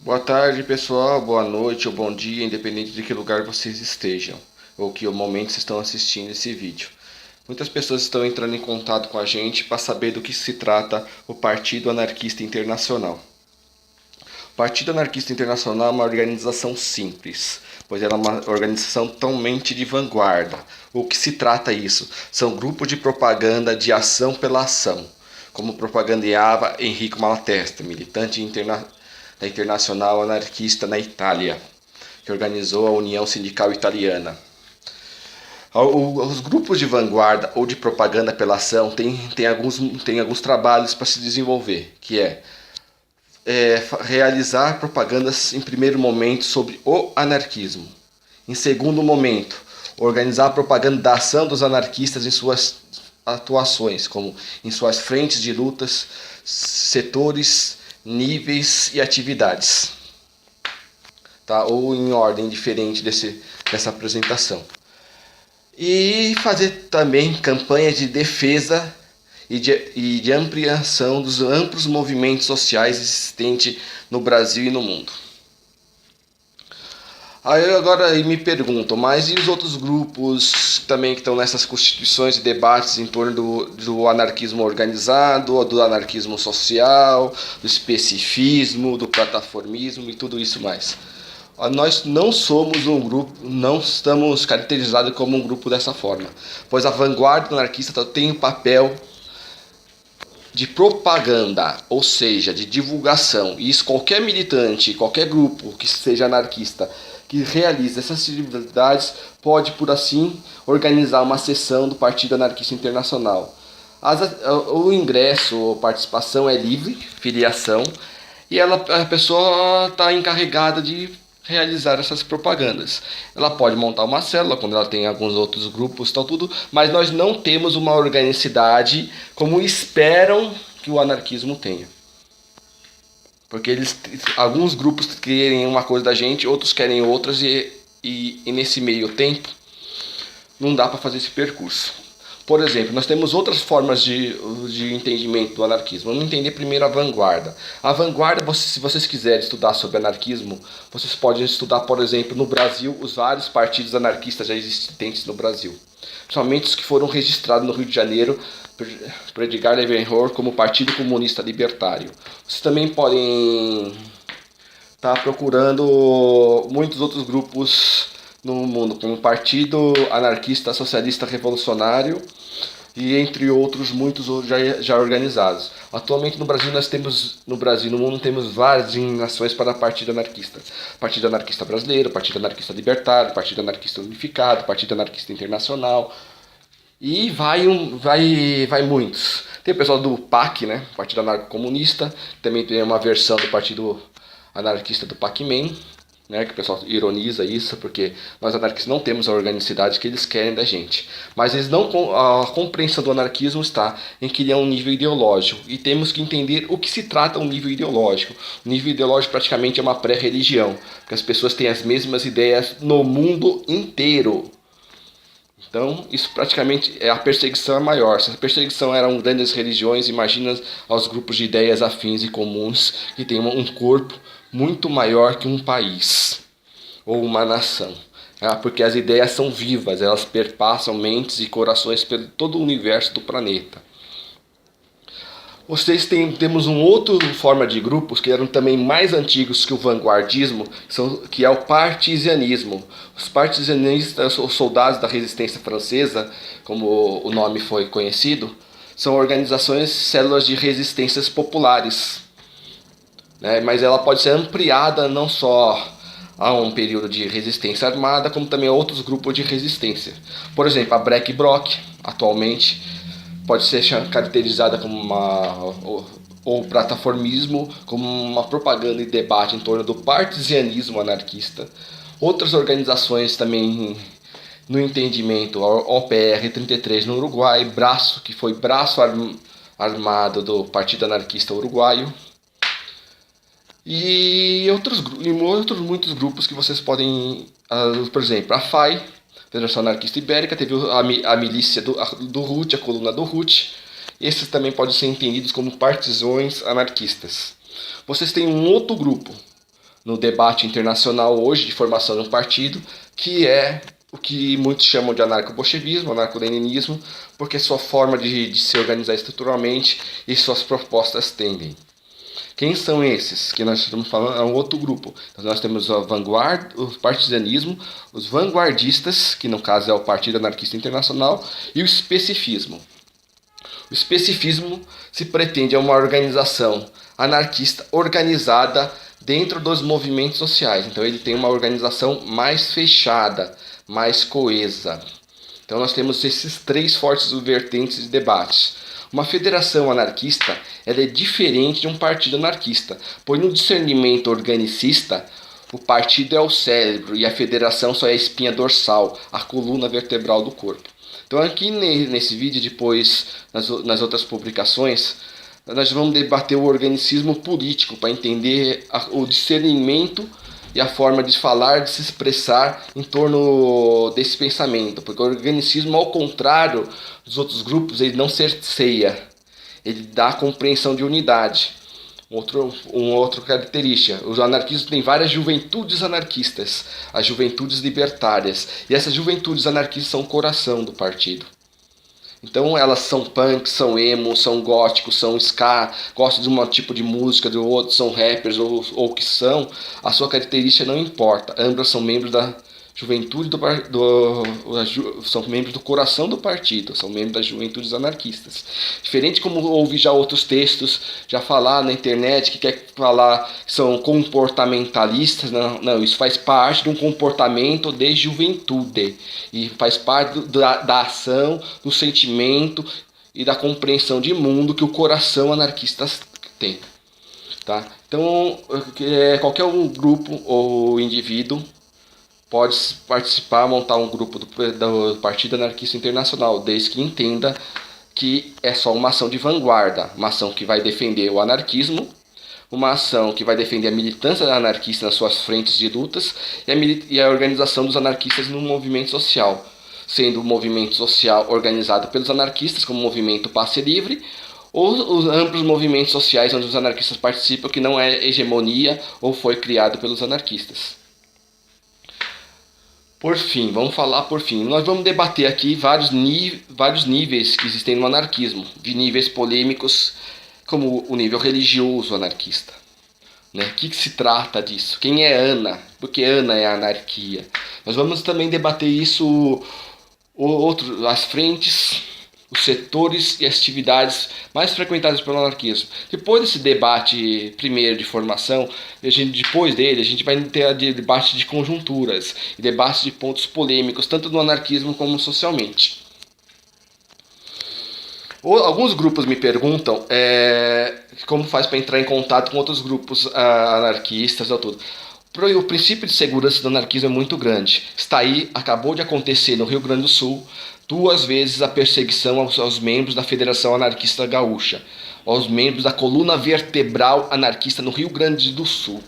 Boa tarde, pessoal. Boa noite ou bom dia, independente de que lugar vocês estejam ou que momento vocês estão assistindo esse vídeo. Muitas pessoas estão entrando em contato com a gente para saber do que se trata o Partido Anarquista Internacional. O Partido Anarquista Internacional é uma organização simples, pois ela é uma organização totalmente de vanguarda. O que se trata isso? São grupos de propaganda de ação pela ação, como propagandeava Enrico Malatesta, militante da Internacional Anarquista na Itália, que organizou a União Sindical Italiana. Os grupos de vanguarda ou de propaganda pela ação têm alguns trabalhos para se desenvolver, que realizar propagandas em primeiro momento sobre o anarquismo. Em segundo momento, organizar a propaganda da ação dos anarquistas em suas atuações, como em suas frentes de lutas, setores, níveis e atividades. Tá? Ou em ordem diferente dessa apresentação. E fazer também campanha de defesa e de ampliação dos amplos movimentos sociais existentes no Brasil e no mundo. Aí agora me pergunto, mas e os outros grupos também que estão nessas constituições e debates em torno do anarquismo organizado, do anarquismo social, do especificismo, do plataformismo e tudo isso mais? Nós não somos um grupo, não estamos caracterizados como um grupo dessa forma, pois a vanguarda anarquista tem um papel de propaganda, ou seja, de divulgação. E isso qualquer militante, qualquer grupo que seja anarquista que realiza essas atividades pode, por assim, organizar uma sessão do Partido Anarquista Internacional. O ingresso ou participação é livre, filiação, e a pessoa está encarregada de realizar essas propagandas. Ela pode montar uma célula, quando ela tem alguns outros grupos, tal, tudo, mas nós não temos uma organicidade como esperam que o anarquismo tenha. Porque alguns grupos querem uma coisa da gente, outros querem outras, e nesse meio tempo não dá para fazer esse percurso. Por exemplo, nós temos outras formas de entendimento do anarquismo. Vamos entender primeiro a vanguarda. A vanguarda, se vocês quiserem estudar sobre anarquismo, vocês podem estudar, por exemplo, no Brasil, os vários partidos anarquistas já existentes no Brasil. Principalmente os que foram registrados no Rio de Janeiro por Edgar Levenhor como Partido Comunista Libertário. Vocês também podem estar procurando muitos outros grupos no mundo, como o Partido Anarquista Socialista Revolucionário e entre outros muitos já organizados. Atualmente no Brasil no mundo temos várias designações para o Partido Anarquista. Partido Anarquista Brasileiro, Partido Anarquista Libertário, Partido Anarquista Unificado, Partido Anarquista Internacional. E vai muitos. Tem o pessoal do PAC, né? Partido Anarco-Comunista, também tem uma versão do Partido Anarquista do PAC-Man, né, que o pessoal ironiza isso, porque nós anarquistas não temos a organicidade que eles querem da gente. Mas a compreensão do anarquismo está em que ele é um nível ideológico, e temos que entender o que se trata um nível ideológico. O nível ideológico praticamente é uma pré-religião, porque as pessoas têm as mesmas ideias no mundo inteiro. Então, isso praticamente é a perseguição maior. Se a perseguição eram grandes religiões, imagina aos grupos de ideias afins e comuns que têm um corpo muito maior que um país ou uma nação. Porque as ideias são vivas, elas perpassam mentes e corações por todo o universo do planeta. Temos uma outra forma de grupos que eram também mais antigos que o vanguardismo, que é o partisanismo. Os partisanistas, os soldados da resistência francesa, como o nome foi conhecido, são organizações, células de resistências populares. Né? Mas ela pode ser ampliada não só a um período de resistência armada, como também a outros grupos de resistência. Por exemplo, a Breck Block, atualmente, pode ser caracterizada como ou plataformismo, como uma propaganda e debate em torno do partisianismo anarquista. Outras organizações também no entendimento, a OPR 33 no Uruguai, que foi braço armado do Partido Anarquista Uruguaio, e outros muitos grupos que vocês podem, por exemplo, a FAI, Federação Anarquista Ibérica, teve a milícia do RUT, a coluna do RUT. Esses também podem ser entendidos como partisões anarquistas. Vocês têm um outro grupo, no debate internacional hoje de formação de um partido, que é o que muitos chamam de anarco-bolchevismo, anarco-leninismo, porque sua forma de se organizar estruturalmente e suas propostas tendem. Quem são esses? Que nós estamos falando é um outro grupo. Então, nós temos o partisanismo, os vanguardistas, que no caso é o Partido Anarquista Internacional, e o especifismo. O especifismo se pretende uma organização anarquista organizada dentro dos movimentos sociais. Então ele tem uma organização mais fechada, mais coesa. Então nós temos esses três fortes vertentes de debates. Uma federação anarquista ela é diferente de um partido anarquista, pois no discernimento organicista, o partido é o cérebro e a federação só é a espinha dorsal, a coluna vertebral do corpo. Então aqui nesse vídeo, depois nas outras publicações, nós vamos debater o organicismo político para entender o discernimento e a forma de falar, de se expressar em torno desse pensamento. Porque o organicismo, ao contrário dos outros grupos, ele não cerceia, ele dá a compreensão de unidade. Uma outra característica, os anarquistas têm várias juventudes anarquistas, as juventudes libertárias, e essas juventudes anarquistas são o coração do partido. Então elas são punk, são emo, são góticos, são ska, gostam de um tipo de música, do outro são rappers ou que são, a sua característica não importa. Ambas são membros da juventude são membros do coração do partido, são membros das juventudes anarquistas. Diferente como houve já outros textos, já falar na internet que quer falar que são comportamentalistas, não, isso faz parte de um comportamento de juventude e faz parte da ação, do sentimento e da compreensão de mundo que o coração anarquista tem. Tá? Então, qualquer um grupo ou indivíduo pode participar, montar um grupo do Partido Anarquista Internacional, desde que entenda que é só uma ação de vanguarda, uma ação que vai defender o anarquismo, uma ação que vai defender a militância anarquista nas suas frentes de lutas e a organização dos anarquistas no movimento social, sendo o movimento social organizado pelos anarquistas como o movimento Passe Livre, ou os amplos movimentos sociais onde os anarquistas participam, que não é hegemonia ou foi criado pelos anarquistas. Por fim, nós vamos debater aqui vários níveis que existem no anarquismo, de níveis polêmicos, como o nível religioso anarquista. Né? O que se trata disso? Quem é Ana? Porque Ana é a anarquia. Nós vamos também debater isso, as frentes, os setores e as atividades mais frequentadas pelo anarquismo. Depois desse debate primeiro de formação, depois dele a gente vai ter debate de conjunturas e debate de pontos polêmicos, tanto no anarquismo como socialmente. Alguns grupos me perguntam como faz para entrar em contato com outros grupos anarquistas ou tudo. O princípio de segurança do anarquismo é muito grande. Acabou de acontecer no Rio Grande do Sul 2 vezes a perseguição aos membros da Federação Anarquista Gaúcha, aos membros da coluna vertebral anarquista no Rio Grande do Sul.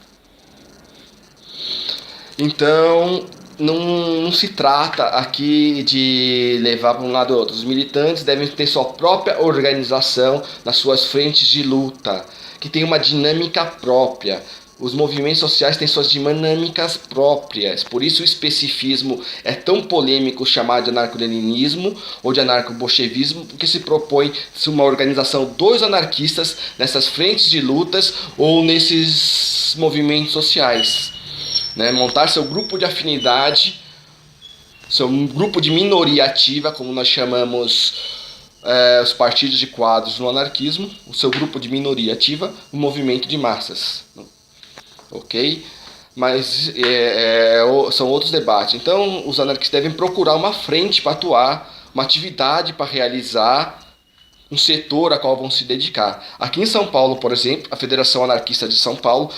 Então, não se trata aqui de levar para um lado ou outro. Os militantes devem ter sua própria organização nas suas frentes de luta, que tem uma dinâmica própria. Os movimentos sociais têm suas dinâmicas próprias, por isso o especifismo é tão polêmico, chamado de anarco-leninismo ou de anarco-bolchevismo, porque se propõe uma organização dos anarquistas nessas frentes de lutas ou nesses movimentos sociais. Né? Montar seu grupo de afinidade, seu grupo de minoria ativa, como nós chamamos os partidos de quadros no anarquismo, o seu grupo de minoria ativa, o movimento de massas. Ok? Mas são outros debates. Então, os anarquistas devem procurar uma frente para atuar, uma atividade para realizar, um setor a qual vão se dedicar. Aqui em São Paulo, por exemplo, a Federação Anarquista de São Paulo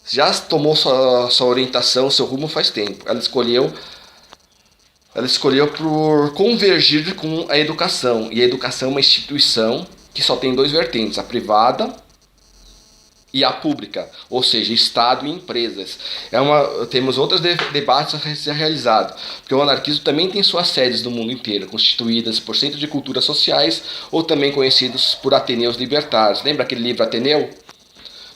já tomou sua orientação, seu rumo faz tempo. Ela escolheu por convergir com a educação. E a educação é uma instituição que só tem 2 vertentes, a privada e a pública, ou seja, Estado e empresas. Temos outros debates a ser realizados, porque o anarquismo também tem suas sedes no mundo inteiro, constituídas por centros de culturas sociais, ou também conhecidos por ateneus libertários. Lembra aquele livro Ateneu?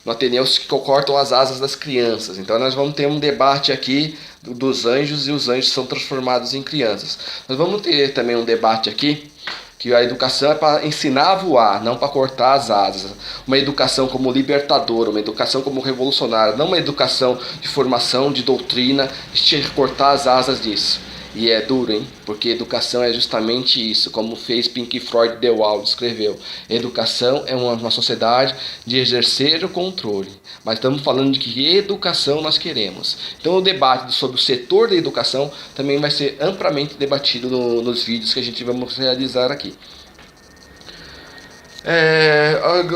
no Ateneu que cortam as asas das crianças. Então nós vamos ter um debate aqui dos anjos, e os anjos são transformados em crianças. Nós vamos ter também um debate aqui que a educação é para ensinar a voar, não para cortar as asas. Uma educação como libertadora, uma educação como revolucionária, não uma educação de formação, de doutrina, de cortar as asas disso. E é duro, hein? Porque educação é justamente isso, como fez Pink Floyd The Wall escreveu. Educação é uma sociedade de exercer o controle. Mas estamos falando de que educação nós queremos. Então o debate sobre o setor da educação também vai ser amplamente debatido nos vídeos que a gente vamos realizar aqui.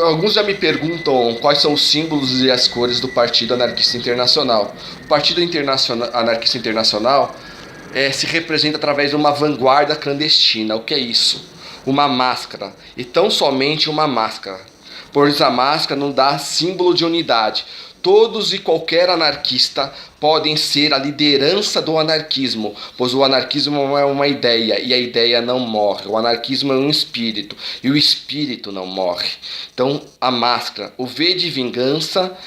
Alguns já me perguntam quais são os símbolos e as cores do Partido Anarquista Internacional. O Partido Anarquista Internacional se representa através de uma vanguarda clandestina. O que é isso? Uma máscara, e tão somente uma máscara, pois a máscara não dá símbolo de unidade. Todos e qualquer anarquista podem ser a liderança do anarquismo, pois o anarquismo é uma ideia, e a ideia não morre. O anarquismo é um espírito, e o espírito não morre. Então a máscara, o V de vingança,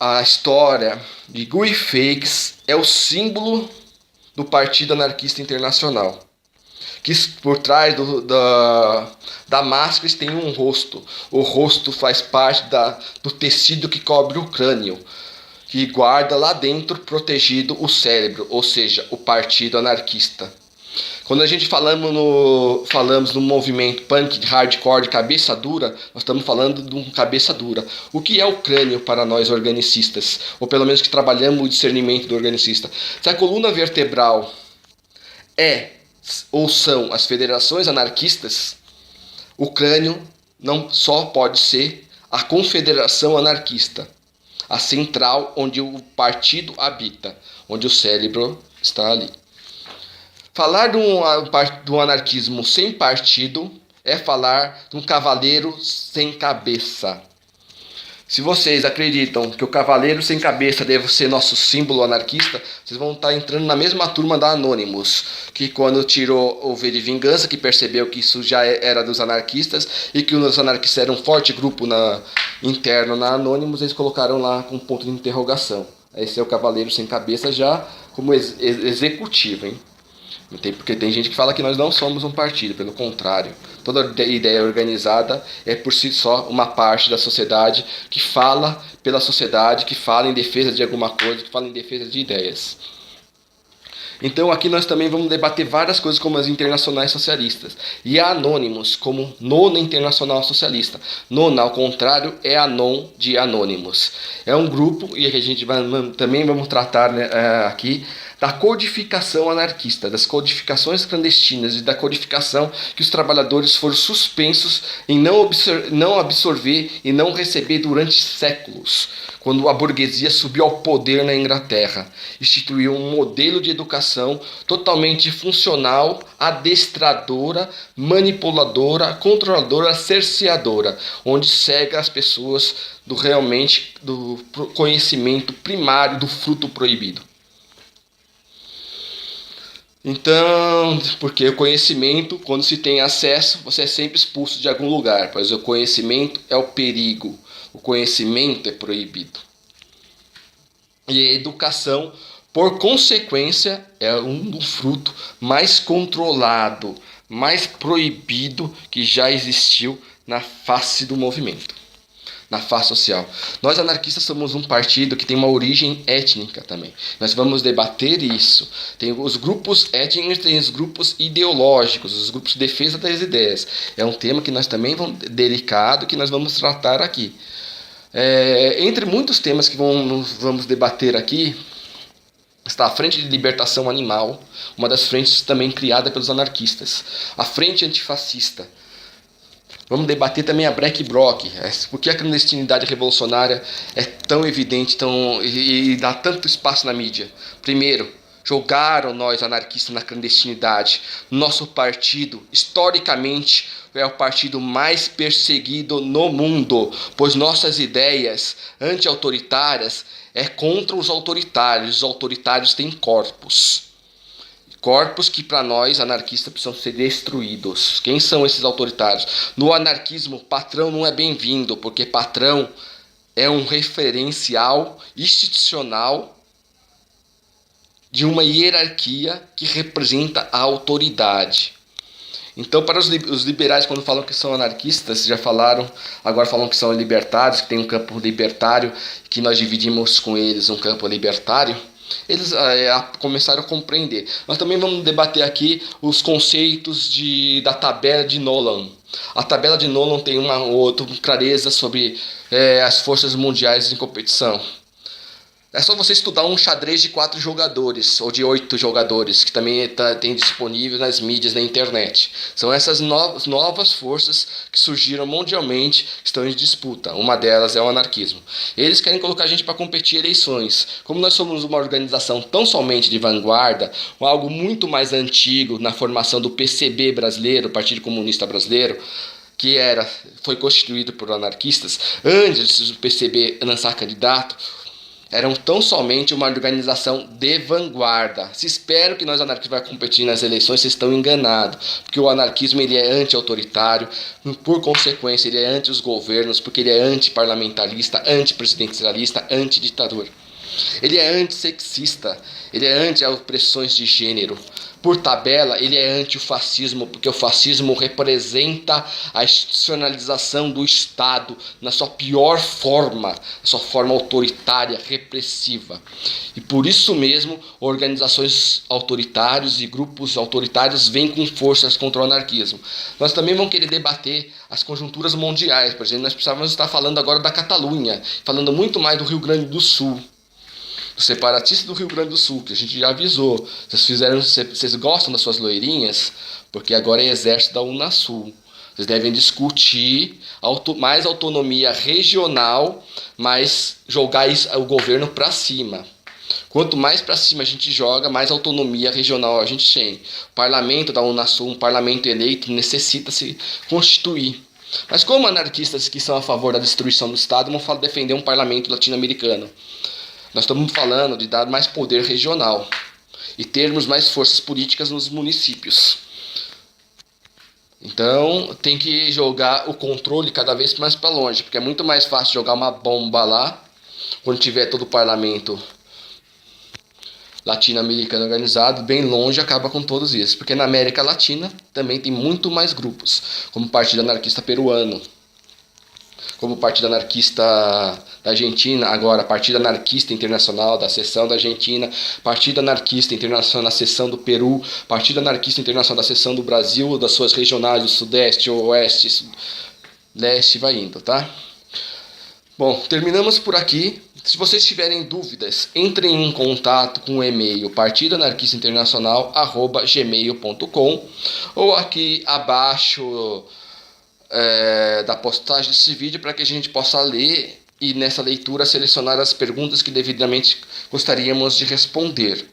a história de Guy Fawkes é o símbolo do Partido Anarquista Internacional. Que por trás da máscara tem um rosto. O rosto faz parte do tecido que cobre o crânio, que guarda lá dentro, protegido, o cérebro, ou seja, o Partido Anarquista. Quando a gente falamos no movimento punk de hardcore de cabeça dura, nós estamos falando de um cabeça dura. O que é o crânio para nós organicistas? Ou pelo menos que trabalhamos o discernimento do organicista. Se a coluna vertebral ou são as federações anarquistas, o crânio não só pode ser a confederação anarquista, a central onde o partido habita, onde o cérebro está ali. Falar de um anarquismo sem partido é falar de um cavaleiro sem cabeça. Se vocês acreditam que o cavaleiro sem cabeça deve ser nosso símbolo anarquista, vocês vão estar entrando na mesma turma da Anonymous, que quando tirou o V de vingança, que percebeu que isso já era dos anarquistas, e que os anarquistas eram um forte grupo interno na Anonymous, eles colocaram lá com um ponto de interrogação. Esse é o cavaleiro sem cabeça já como executivo, hein? Porque tem gente que fala que nós não somos um partido, pelo contrário. Toda ideia organizada é por si só uma parte da sociedade que fala pela sociedade, que fala em defesa de alguma coisa, que fala em defesa de ideias. Então aqui nós também vamos debater várias coisas como as internacionais socialistas. E a Anonymous como nona internacional socialista. Nona, ao contrário, é a non de Anonymous. É um grupo, e a gente também vamos tratar aqui, da codificação anarquista, das codificações clandestinas e da codificação que os trabalhadores foram suspensos em não absorver e não receber durante séculos, quando a burguesia subiu ao poder na Inglaterra. Instituiu um modelo de educação totalmente funcional, adestradora, manipuladora, controladora, cerceadora, onde cega as pessoas do conhecimento primário do fruto proibido. Então, porque o conhecimento, quando se tem acesso, você é sempre expulso de algum lugar, pois o conhecimento é o perigo, o conhecimento é proibido. E a educação, por consequência, é um fruto mais controlado, mais proibido que já existiu na face do movimento, na face social. Nós anarquistas somos um partido que tem uma origem étnica também. Nós vamos debater isso. Tem os grupos étnicos, tem os grupos ideológicos, os grupos de defesa das ideias. É um tema que nós também delicado, que nós vamos tratar aqui. Entre muitos temas que vamos debater aqui, está a Frente de Libertação Animal, uma das frentes também criada pelos anarquistas. A Frente Antifascista. Vamos debater também a Black Bloc, por que a clandestinidade revolucionária é tão evidente e dá tanto espaço na mídia. Primeiro, jogaram nós anarquistas na clandestinidade. Nosso partido, historicamente, é o partido mais perseguido no mundo, pois nossas ideias anti-autoritárias é contra os autoritários. Os autoritários têm corpos. Corpos que para nós anarquistas precisam ser destruídos. Quem são esses autoritários? No anarquismo, patrão não é bem-vindo, porque patrão é um referencial institucional de uma hierarquia que representa a autoridade. Então, para os liberais, quando falam que são anarquistas, já falaram, agora falam que são libertários, que tem um campo libertário, que nós dividimos com eles um campo libertário, eles começaram a compreender. Nós também vamos debater aqui os conceitos da tabela de Nolan. A tabela de Nolan tem uma outra clareza sobre as forças mundiais em competição. É só você estudar um xadrez de 4 jogadores, ou de 8 jogadores, que também tem disponível nas mídias, na internet. São essas novas forças que surgiram mundialmente, que estão em disputa. Uma delas é o anarquismo. Eles querem colocar a gente para competir em eleições. Como nós somos uma organização tão somente de vanguarda, algo muito mais antigo na formação do PCB brasileiro, Partido Comunista Brasileiro, que foi constituído por anarquistas, antes do PCB lançar candidato, eram tão somente uma organização de vanguarda. Se espera que nós anarquistas vamos competir nas eleições, vocês estão enganados. Porque o anarquismo ele é anti-autoritário, por consequência ele é anti os governos, porque ele é anti-parlamentarista, anti-presidencialista, anti-ditador. Ele é antissexista, ele é anti-opressões de gênero. Por tabela, ele é anti o fascismo, porque o fascismo representa a institucionalização do Estado na sua pior forma, na sua forma autoritária, repressiva. E por isso mesmo, organizações autoritárias e grupos autoritários vêm com forças contra o anarquismo. Nós também vamos querer debater as conjunturas mundiais. Por exemplo, nós precisávamos estar falando agora da Catalunha, falando muito mais do Rio Grande do Sul. Os separatistas do Rio Grande do Sul, que a gente já avisou. Vocês gostam das suas loirinhas? Porque agora é exército da Unasul. Vocês devem discutir mais autonomia regional, mas jogar o governo para cima. Quanto mais para cima a gente joga, mais autonomia regional a gente tem. O parlamento da Unasul, um parlamento eleito, necessita se constituir. Mas como anarquistas que são a favor da destruição do Estado vão defender um parlamento latino-americano? Nós estamos falando de dar mais poder regional e termos mais forças políticas nos municípios. Então tem que jogar o controle cada vez mais para longe, porque é muito mais fácil jogar uma bomba lá, quando tiver todo o parlamento latino-americano organizado, bem longe, acaba com todos isso. Porque na América Latina também tem muito mais grupos, como o Partido Anarquista Peruano, como o Partido Anarquista da Argentina, agora Partido Anarquista Internacional da seção da Argentina, Partido Anarquista Internacional da seção do Peru, Partido Anarquista Internacional da seção do Brasil, das suas regionais do Sudeste, Oeste, Leste, vai indo, tá? Bom, terminamos por aqui. Se vocês tiverem dúvidas, entrem em contato com o e-mail partidoanarquistainternacional@gmail.com ou aqui abaixo da postagem desse vídeo, para que a gente possa ler e nessa leitura selecionar as perguntas que devidamente gostaríamos de responder.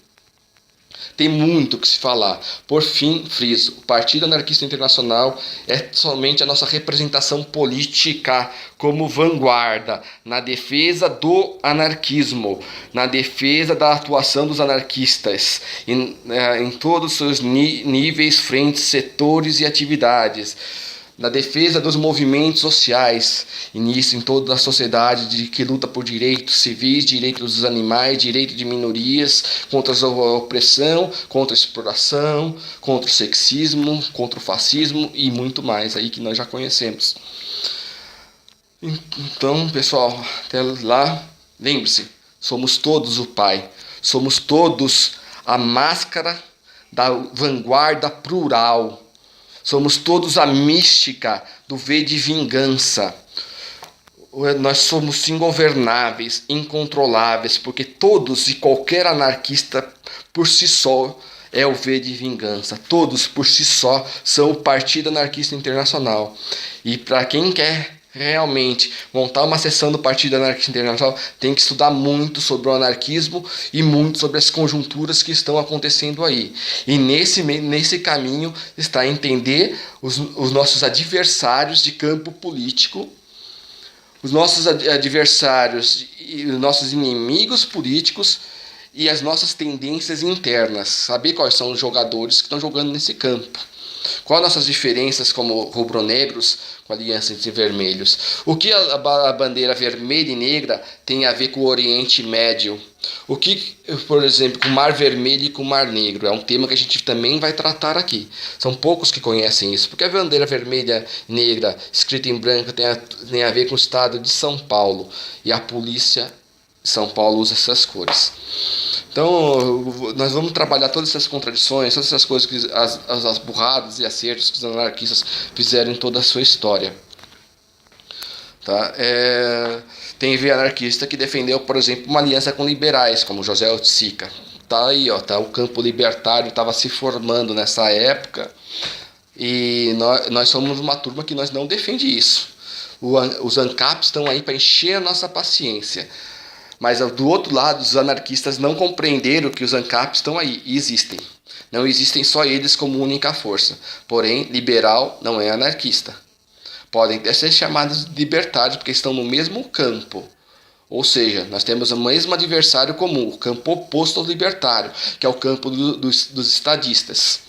Tem muito o que se falar. Por fim, friso, o Partido Anarquista Internacional é somente a nossa representação política como vanguarda na defesa do anarquismo, na defesa da atuação dos anarquistas em todos os seus níveis, frentes, setores e atividades, na defesa dos movimentos sociais, e nisso em toda a sociedade que luta por direitos civis, direitos dos animais, direito de minorias, contra a opressão, contra a exploração, contra o sexismo, contra o fascismo e muito mais aí que nós já conhecemos. Então, pessoal, até lá, lembre-se, somos todos o Pai, somos todos a máscara da vanguarda plural. Somos todos a mística do V de vingança. Nós somos ingovernáveis, incontroláveis, porque todos e qualquer anarquista por si só é o V de vingança. Todos por si só são o Partido Anarquista Internacional. E para quem quer realmente montar uma seção do Partido Anarquista Internacional, tem que estudar muito sobre o anarquismo e muito sobre as conjunturas que estão acontecendo aí. E nesse caminho está entender os nossos adversários de campo político, os nossos adversários e os nossos inimigos políticos, e as nossas tendências internas, saber quais são os jogadores que estão jogando nesse campo. Quais nossas diferenças como rubro-negros com alianças de vermelhos? O que a bandeira vermelha e negra tem a ver com o Oriente Médio? O que, por exemplo, com o Mar Vermelho e com o Mar Negro? É um tema que a gente também vai tratar aqui. São poucos que conhecem isso. Porque a bandeira vermelha e negra, escrita em branco, tem a ver com o estado de São Paulo. E a polícia de São Paulo usa essas cores. Então, nós vamos trabalhar todas essas contradições, todas essas coisas, as burradas e acertos que os anarquistas fizeram em toda a sua história. Tá? Tem anarquista que defendeu, por exemplo, uma aliança com liberais, como José Oiticica. Tá aí, ó, tá, o campo libertário estava se formando nessa época, e nós somos uma turma que nós não defende isso. Os ANCAPs estão aí para encher a nossa paciência. Mas do outro lado, os anarquistas não compreenderam que os ANCAPs estão aí e existem. Não existem só eles como única força. Porém, liberal não é anarquista. Podem até ser chamados de libertários porque estão no mesmo campo. Ou seja, nós temos o mesmo adversário comum, o campo oposto ao libertário, que é o campo dos estadistas.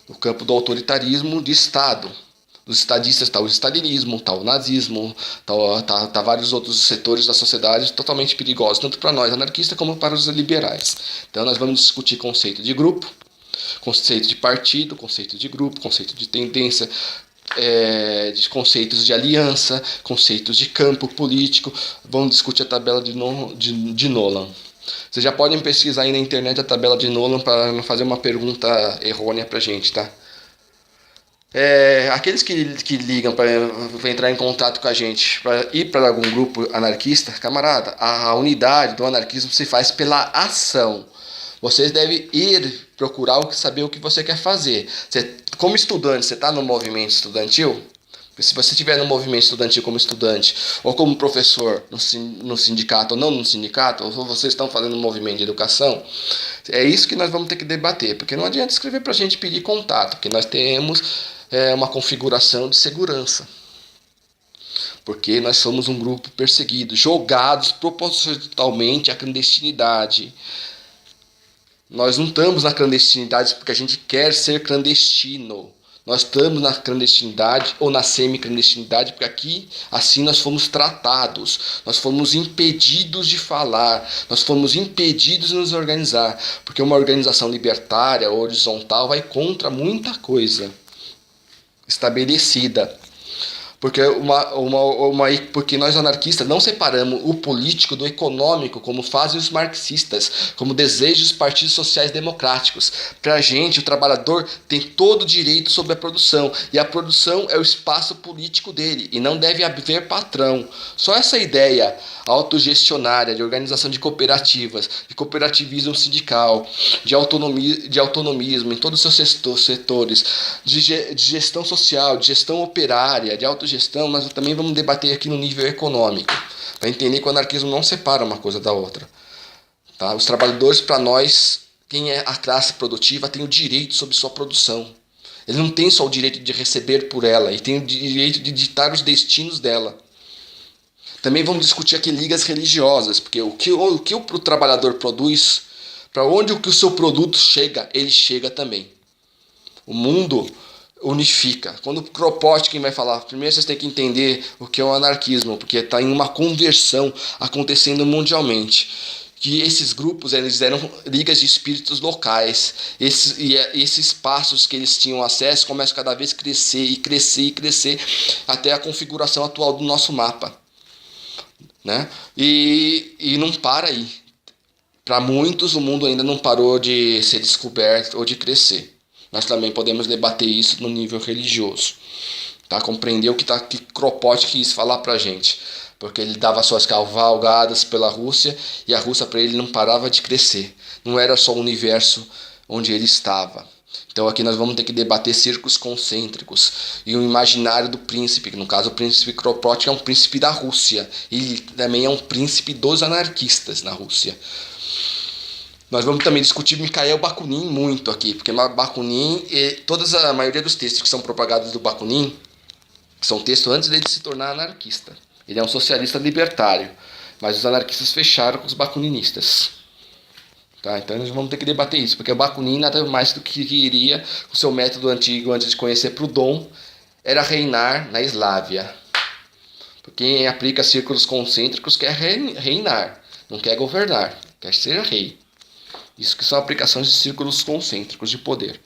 O campo do autoritarismo de Estado. Dos estadistas está o stalinismo, está o nazismo, tá vários outros setores da sociedade totalmente perigosos, tanto para nós anarquistas como para os liberais. Então nós vamos discutir conceito de grupo, conceito de partido, conceito de grupo, conceito de tendência, de conceitos de aliança, conceitos de campo político. Vamos discutir a tabela de Nolan. Vocês já podem pesquisar aí na internet a tabela de Nolan para não fazer uma pergunta errônea para a gente, tá? Aqueles que ligam para entrar em contato com a gente, para ir para algum grupo anarquista, camarada, a unidade do anarquismo se faz pela ação. Vocês devem ir procurar saber o que você quer fazer. Como estudante, você está no movimento estudantil? Se você estiver no movimento estudantil como estudante, ou como professor no sindicato ou não no sindicato, ou vocês estão fazendo um movimento de educação, é isso que nós vamos ter que debater, porque não adianta escrever para a gente pedir contato, porque nós temos uma configuração de segurança. Porque nós somos um grupo perseguido, jogados propositalmente à clandestinidade. Nós não estamos na clandestinidade porque a gente quer ser clandestino. Nós estamos na clandestinidade ou na semi-clandestinidade porque aqui, assim, nós fomos tratados. Nós fomos impedidos de falar. Nós fomos impedidos de nos organizar. Porque uma organização libertária, horizontal, vai contra muita coisa estabelecida. Porque nós anarquistas não separamos o político do econômico, como fazem os marxistas, como desejam os partidos sociais democráticos. Para a gente, o trabalhador tem todo o direito sobre a produção, e a produção é o espaço político dele, e não deve haver patrão. Só essa ideia autogestionária, de organização de cooperativas, de cooperativismo sindical, de autonomismo em todos os seus setores, de gestão social, de gestão operária, de autogestão, nós também vamos debater aqui no nível econômico, para entender que o anarquismo não separa uma coisa da outra. Tá? Os trabalhadores, para nós, quem é a classe produtiva, tem o direito sobre sua produção. Ele não tem só o direito de receber por ela, ele tem o direito de ditar os destinos dela. Também vamos discutir aqui ligas religiosas, porque o que o trabalhador produz, para onde o seu produto chega, ele chega também. O mundo unifica. Quando o Kropotkin vai falar, primeiro vocês têm que entender o que é o anarquismo, porque está em uma conversão acontecendo mundialmente. Que esses grupos, eles eram ligas de espíritos locais. Esses espaços que eles tinham acesso começam cada vez a crescer e crescer e crescer até a configuração atual do nosso mapa. Né? E não para aí. Para muitos, o mundo ainda não parou de ser descoberto ou de crescer. Nós também podemos debater isso no nível religioso. Tá? Compreender o que Kropotkin quis falar para a gente. Porque ele dava suas cavalgadas pela Rússia e a Rússia para ele não parava de crescer. Não era só o universo onde ele estava. Então aqui nós vamos ter que debater círculos concêntricos e o imaginário do príncipe, que no caso o príncipe Kropotkin é um príncipe da Rússia e também é um príncipe dos anarquistas na Rússia. Nós vamos também discutir Mikhail Bakunin muito aqui, porque Bakunin, a maioria dos textos que são propagados do Bakunin são textos antes dele se tornar anarquista. Ele é um socialista libertário, mas os anarquistas fecharam com os bakuninistas. Tá? Então nós vamos ter que debater isso, porque o Bakunin nada mais do que queria, o seu método antigo, antes de conhecer Proudhon, era reinar na Eslávia. Porque quem aplica círculos concêntricos quer reinar, não quer governar, quer ser rei. Isso que são aplicações de círculos concêntricos de poder.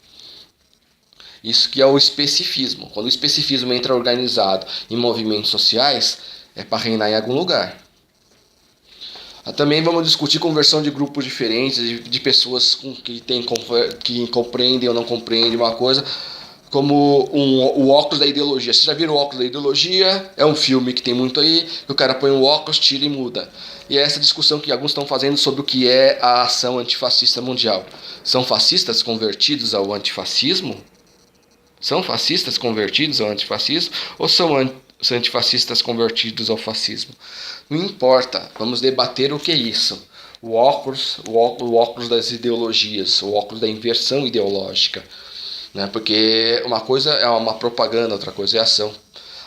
Isso que é o especificismo. Quando o especificismo entra organizado em movimentos sociais, é para reinar em algum lugar. Também vamos discutir conversão de grupos diferentes, de pessoas que compreendem ou não compreendem uma coisa, como o óculos da ideologia. Vocês já viram o óculos da ideologia? É um filme que tem muito aí, que o cara põe um óculos, tira e muda. E é essa discussão que alguns estão fazendo sobre o que é a ação antifascista mundial. São fascistas convertidos ao antifascismo? São fascistas convertidos ao antifascismo? Ou são antifascistas convertidos ao fascismo? Não importa, vamos debater o que é isso. O óculos das ideologias, o óculos da inversão ideológica. Né? Porque uma coisa é uma propaganda, outra coisa é ação.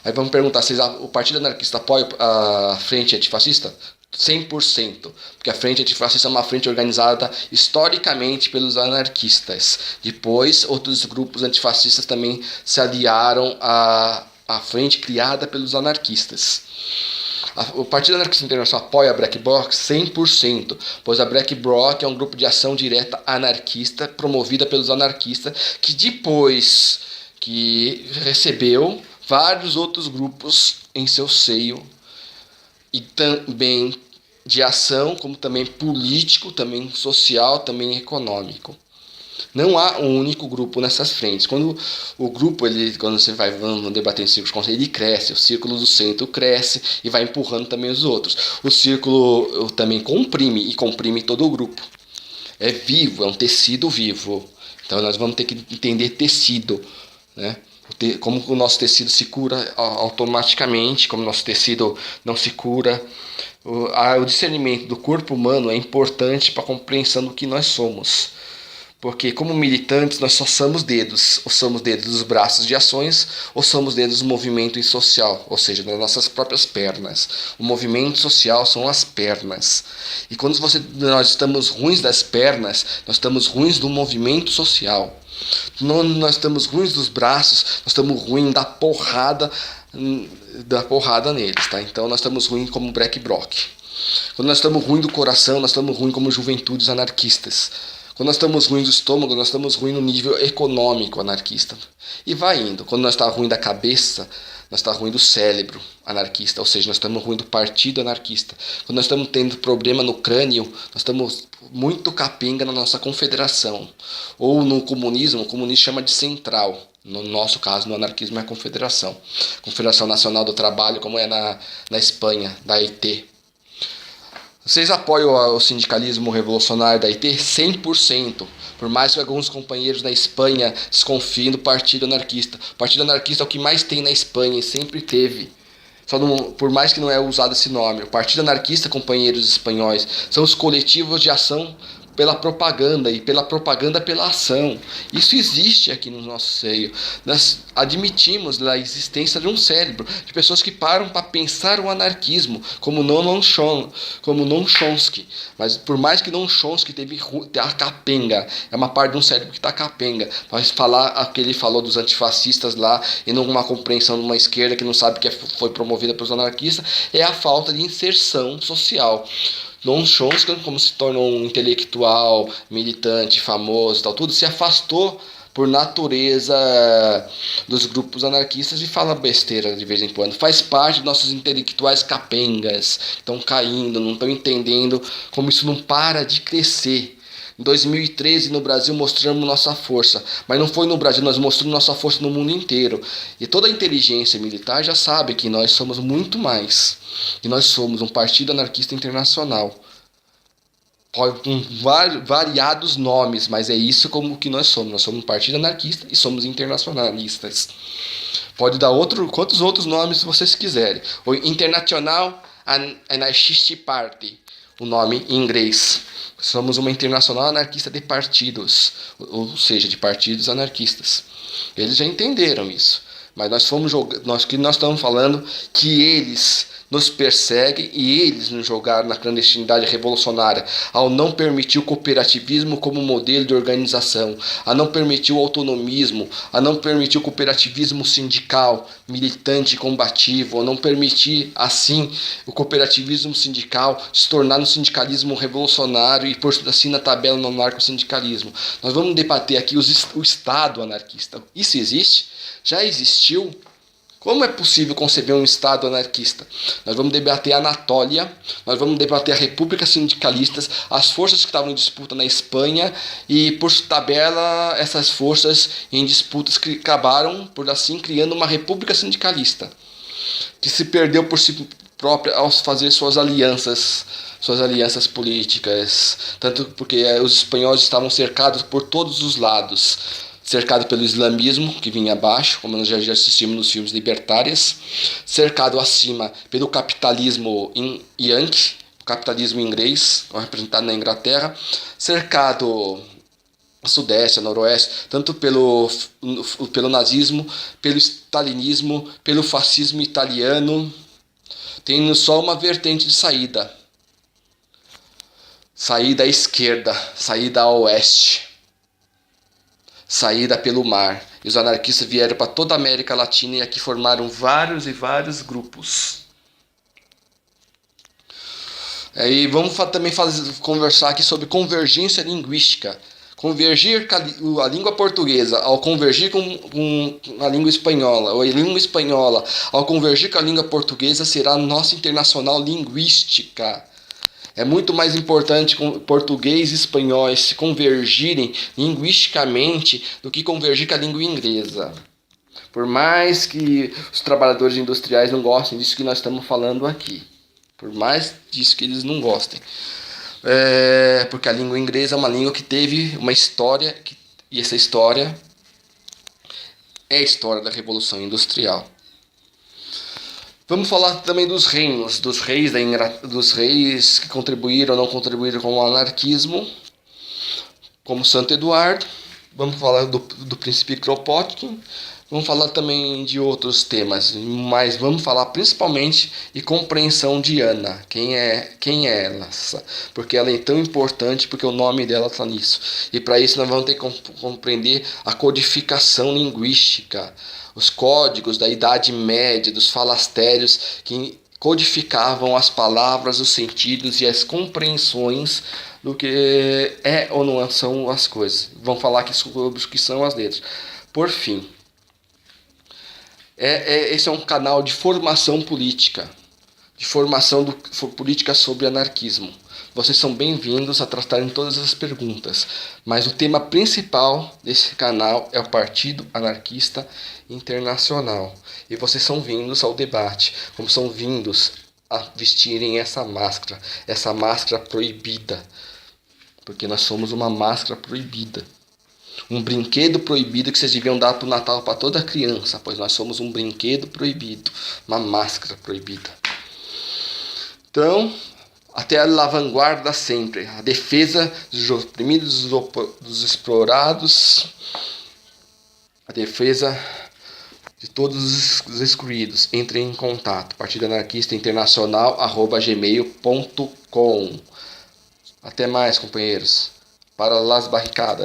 Aí vamos perguntar, o Partido Anarquista apoia a frente antifascista? 100%, porque a frente antifascista é uma frente organizada historicamente pelos anarquistas. Depois, outros grupos antifascistas também se aliaram à frente criada pelos anarquistas. O Partido Anarquista Internacional apoia a Black Bloc 100%, pois a Black Bloc é um grupo de ação direta anarquista promovida pelos anarquistas, que depois que recebeu vários outros grupos em seu seio, e também de ação, como também político, também social, também econômico. Não há um único grupo nessas frentes. Quando o grupo, quando você vai debater em círculos, ele cresce, o círculo do centro cresce e vai empurrando também os outros. O círculo também comprime e comprime todo o grupo. É vivo, é um tecido vivo. Então nós vamos ter que entender tecido, né? Como o nosso tecido se cura automaticamente, como o nosso tecido não se cura. O discernimento do corpo humano é importante para a compreensão do que nós somos. Porque como militantes nós só somos dedos, ou somos dedos dos braços de ações, ou somos dedos do movimento social, ou seja, das nossas próprias pernas. O movimento social são as pernas. E quando nós estamos ruins das pernas, nós estamos ruins do movimento social. Nós estamos ruins dos braços, nós estamos ruins da porrada neles, tá? Então nós estamos ruins como Black Bloc. Quando nós estamos ruins do coração, nós estamos ruins como juventudes anarquistas. Quando nós estamos ruins do estômago, nós estamos ruins no nível econômico anarquista. E vai indo. Quando nós estamos ruins da cabeça, nós estamos ruins do cérebro anarquista. Ou seja, nós estamos ruins do partido anarquista. Quando nós estamos tendo problema no crânio, nós estamos muito capenga na nossa confederação. Ou no comunismo, o comunismo chama de central. No nosso caso, no anarquismo é a confederação. Confederação Nacional do Trabalho, como é na Espanha, da AIT. Vocês apoiam o sindicalismo revolucionário da IT? 100%. Por mais que alguns companheiros na Espanha desconfiem do Partido Anarquista. O Partido Anarquista é o que mais tem na Espanha e sempre teve. Por mais que não é usado esse nome. O Partido Anarquista, companheiros espanhóis, são os coletivos de ação pela propaganda e pela propaganda pela ação. Isso existe aqui no nosso seio. Nós admitimos a existência de um cérebro, de pessoas que param para pensar o anarquismo, como Noam Chomsky. Mas por mais que Noam Chomsky teve a capenga, é uma parte de um cérebro que está capenga, mas falar o que ele falou dos antifascistas lá e não uma compreensão de uma esquerda que não sabe que foi promovida pelos anarquistas, é a falta de inserção social. Noam Chomsky, como se tornou um intelectual, militante, famoso e tal, tudo, se afastou por natureza dos grupos anarquistas e fala besteira de vez em quando. Faz parte dos nossos intelectuais capengas, estão caindo, não estão entendendo como isso não para de crescer. Em 2013, no Brasil, mostramos nossa força. Mas não foi no Brasil, nós mostramos nossa força no mundo inteiro. E toda a inteligência militar já sabe que nós somos muito mais. Que nós somos um partido anarquista internacional. Com variados nomes, mas é isso como que nós somos. Nós somos um partido anarquista e somos internacionalistas. Pode dar quantos outros nomes vocês quiserem. O International Anarchist Party, o nome em inglês. Somos uma internacional anarquista de partidos, ou seja, de partidos anarquistas. Eles já entenderam isso. Mas nós estamos falando que eles nos perseguem e eles nos jogaram na clandestinidade revolucionária ao não permitir o cooperativismo como modelo de organização, a não permitir o autonomismo, a não permitir o cooperativismo sindical, militante e combativo, a não permitir, assim, o cooperativismo sindical se tornar um sindicalismo revolucionário e, por assim, na tabela no anarcossindicalismo. Nós vamos debater aqui o Estado anarquista. Isso existe? Já existiu? Como é possível conceber um Estado anarquista? Nós vamos debater a Anatólia, nós vamos debater a República Sindicalistas, as forças que estavam em disputa na Espanha e, por tabela, essas forças em disputas que acabaram, por assim, criando uma República Sindicalista, que se perdeu por si própria ao fazer suas alianças políticas, tanto porque os espanhóis estavam cercados por todos os lados, cercado pelo islamismo, que vinha abaixo, como nós já assistimos nos filmes libertários, cercado acima pelo capitalismo yankee, o capitalismo inglês, representado na Inglaterra, cercado a sudeste, a noroeste, tanto pelo nazismo, pelo stalinismo, pelo fascismo italiano, tendo só uma vertente de saída à esquerda, saída a oeste, saída pelo mar. E os anarquistas vieram para toda a América Latina e aqui formaram vários e vários grupos. E vamos também conversar aqui sobre convergência linguística. Convergir a língua portuguesa ao convergir com a língua espanhola, ou a língua espanhola ao convergir com a língua portuguesa, será a nossa internacional linguística. É muito mais importante português e espanhol se convergirem linguisticamente do que convergir com a língua inglesa. Por mais que os trabalhadores industriais não gostem disso que nós estamos falando aqui. Por mais disso que eles não gostem. Porque a língua inglesa é uma língua que teve uma história, e essa história é a história da Revolução Industrial. Vamos falar também dos reinos, dos reis que contribuíram ou não contribuíram com o anarquismo, como Santo Eduardo. Vamos falar do príncipe Kropotkin. Vamos falar também de outros temas, mas vamos falar principalmente de compreensão de Ana. Quem é ela? Porque ela é tão importante, porque o nome dela está nisso. E para isso nós vamos ter que compreender a codificação linguística, os códigos da Idade Média, dos falastérios que codificavam as palavras, os sentidos e as compreensões do que é ou não são as coisas. Vamos falar aqui sobre o que são as letras. Por fim, esse é um canal de formação política, política sobre anarquismo. Vocês são bem-vindos a tratarem todas as perguntas, mas o tema principal desse canal é o Partido Anarquista Internacional. E vocês são vindos ao debate, como são vindos a vestirem essa máscara proibida, porque nós somos uma máscara proibida. Um brinquedo proibido que vocês deviam dar para o Natal para toda criança, pois nós somos um brinquedo proibido, uma máscara proibida. Então, até a vanguarda sempre, a defesa dos oprimidos, dos explorados, a defesa de todos os excluídos. Entrem em contato, Partido Anarquista Internacional @gmail.com. Até mais, companheiros, para las barricadas.